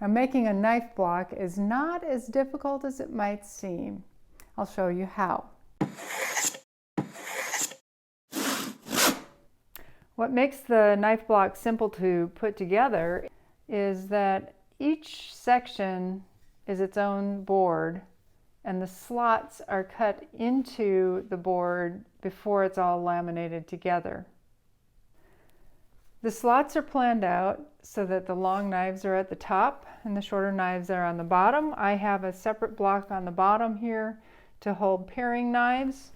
Now, making a knife block is not as difficult as it might seem. I'll show you how. What makes the knife block simple to put together is that each section is its own board, and the slots are cut into the board before it's all laminated together. The slots are planned out so that the long knives are at the top and the shorter knives are on the bottom. I have a separate block on the bottom here to hold paring knives.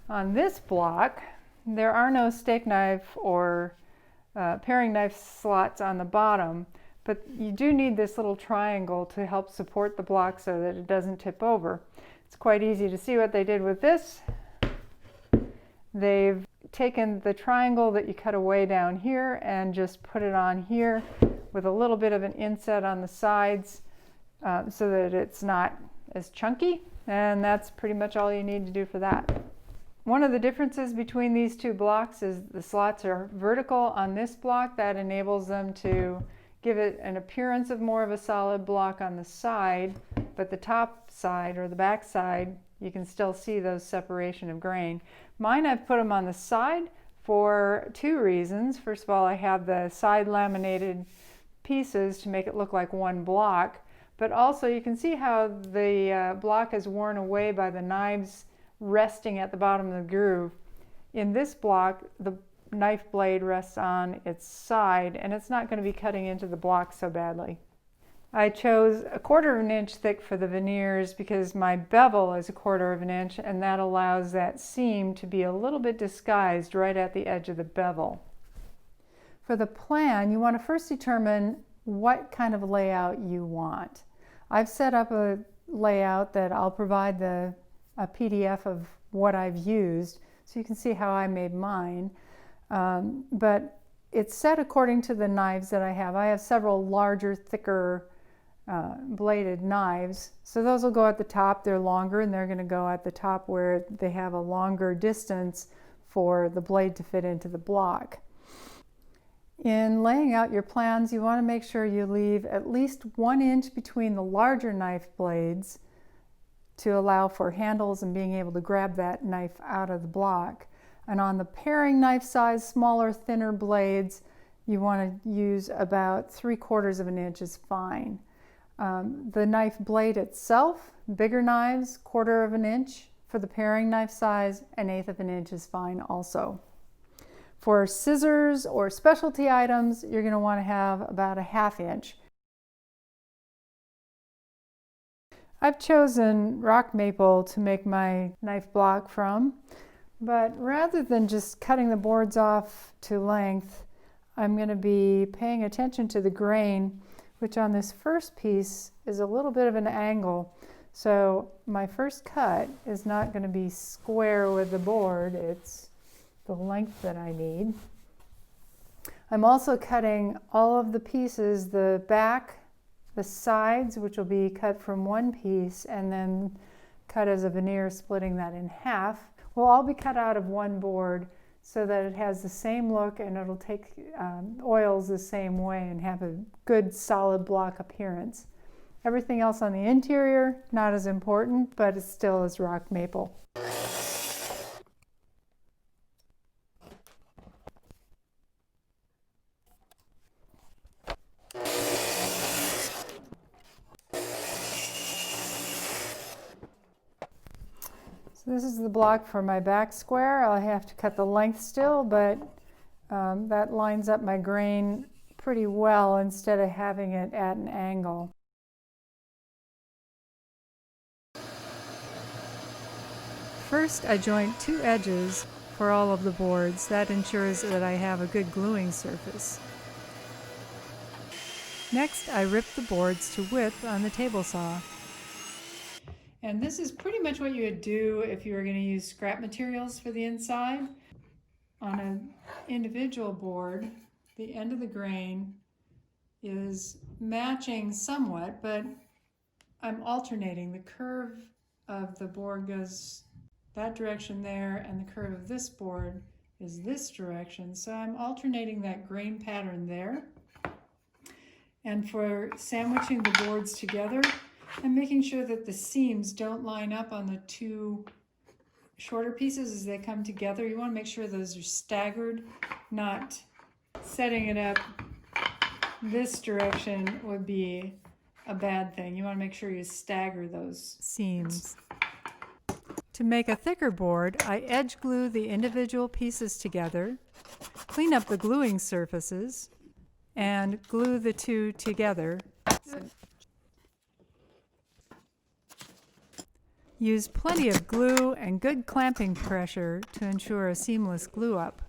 On this block, there are no steak knife or paring knife slots on the bottom, but you do need this little triangle to help support the block so that it doesn't tip over. It's quite easy to see what they did with this. They've taken the triangle that you cut away down here and just put it on here with a little bit of an inset on the sides so that it's not as chunky, and that's pretty much all you need to do for that. One of the differences between these two blocks is the slots are vertical on this block. That enables them to give it an appearance of more of a solid block on the side, but the top side or the back side, you can still see those separation of grain. Mine, I've put them on the side for two reasons. First of all, I have the side laminated pieces to make it look like one block, but also you can see how the block is worn away by the knives resting at the bottom of the groove. In this block, the knife blade rests on its side, and it's not going to be cutting into the block so badly. I chose 1/4 of an inch thick for the veneers because my bevel is 1/4 of an inch, and that allows that seam to be a little bit disguised right at the edge of the bevel. For the plan, you want to first determine what kind of layout you want. I've set up a layout that I'll provide a PDF of what I've used so you can see how I made mine. But it's set according to the knives that I have. I have several larger, thicker bladed knives. So those will go at the top. They're longer, and they're going to go at the top where they have a longer distance for the blade to fit into the block. In laying out your plans, you want to make sure you leave at least 1 inch between the larger knife blades to allow for handles and being able to grab that knife out of the block. And on the paring knife size, smaller, thinner blades, you want to use about 3/4 of an inch is fine. The knife blade itself, bigger knives, 1/4 of an inch. For the paring knife size, 1/8 of an inch is fine also. For scissors or specialty items, you're going to want to have about 1/2 inch. I've chosen rock maple to make my knife block from, but rather than just cutting the boards off to length, I'm going to be paying attention to the grain, which on this first piece is a little bit of an angle. So my first cut is not going to be square with the board, it's the length that I need. I'm also cutting all of the pieces, the back, the sides, which will be cut from one piece and then cut as a veneer, splitting that in half, will all be cut out of one board so that it has the same look, and it'll take oils the same way and have a good solid block appearance. Everything else on the interior, not as important, but it still is rock maple. So this is the block for my back square. I'll have to cut the length still, but that lines up my grain pretty well instead of having it at an angle. First, I joint 2 edges for all of the boards. That ensures that I have a good gluing surface. Next, I rip the boards to width on the table saw. And this is pretty much what you would do if you were going to use scrap materials for the inside. On an individual board, the end of the grain is matching somewhat, but I'm alternating. The curve of the board goes that direction there, and the curve of this board is this direction. So I'm alternating that grain pattern there. and for sandwiching the boards together and making sure that the seams don't line up on the two shorter pieces as they come together. You want to make sure those are staggered, not setting it up this direction would be a bad thing. You want to make sure you stagger those seams. To make a thicker board, I edge glue the individual pieces together, clean up the gluing surfaces, and glue the two together. Use plenty of glue and good clamping pressure to ensure a seamless glue up.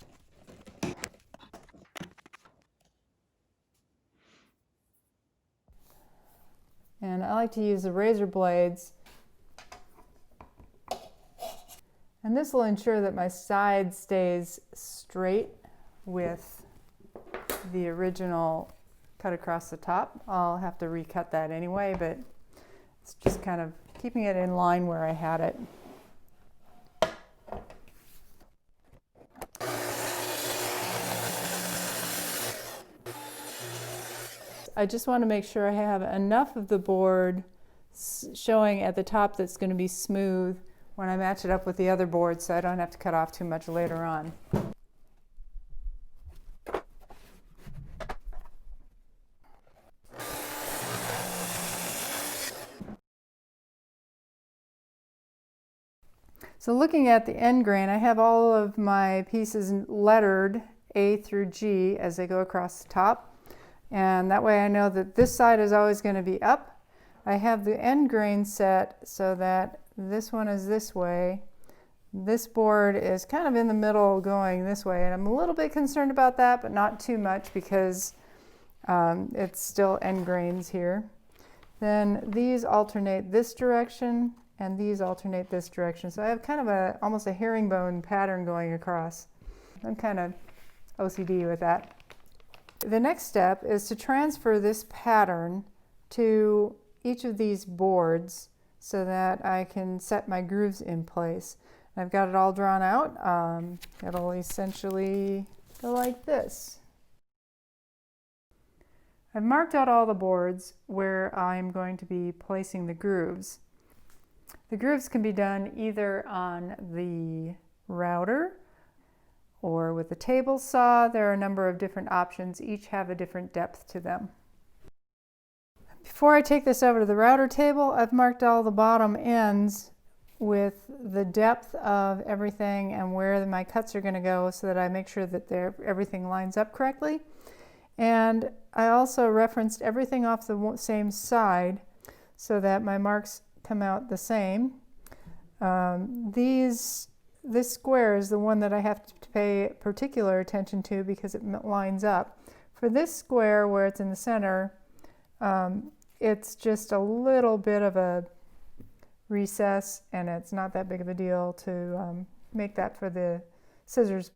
And I like to use the razor blades. And this will ensure that my side stays straight with the original cut across the top. I'll have to recut that anyway, but it's just kind of keeping it in line where I had it. I just want to make sure I have enough of the board showing at the top that's going to be smooth when I match it up with the other board, so I don't have to cut off too much later on. So looking at the end grain, I have all of my pieces lettered A through G as they go across the top. And that way I know that this side is always going to be up. I have the end grain set so that this one is this way. This board is kind of in the middle going this way, and I'm a little bit concerned about that, but not too much because it's still end grains here. Then these alternate this direction and these alternate this direction. So I have kind of almost a herringbone pattern going across. I'm kind of OCD with that. The next step is to transfer this pattern to each of these boards so that I can set my grooves in place. I've got it all drawn out. It'll essentially go like this. I've marked out all the boards where I'm going to be placing the grooves. The grooves can be done either on the router or with the table saw. There are a number of different options. Each have a different depth to them. Before I take this over to the router table, I've marked all the bottom ends with the depth of everything and where my cuts are going to go so that I make sure that everything lines up correctly. And I also referenced everything off the same side so that my marks come out the same. This square is the one that I have to pay particular attention to because it lines up. For this square where it's in the center, it's just a little bit of a recess, and it's not that big of a deal to make that for the scissors.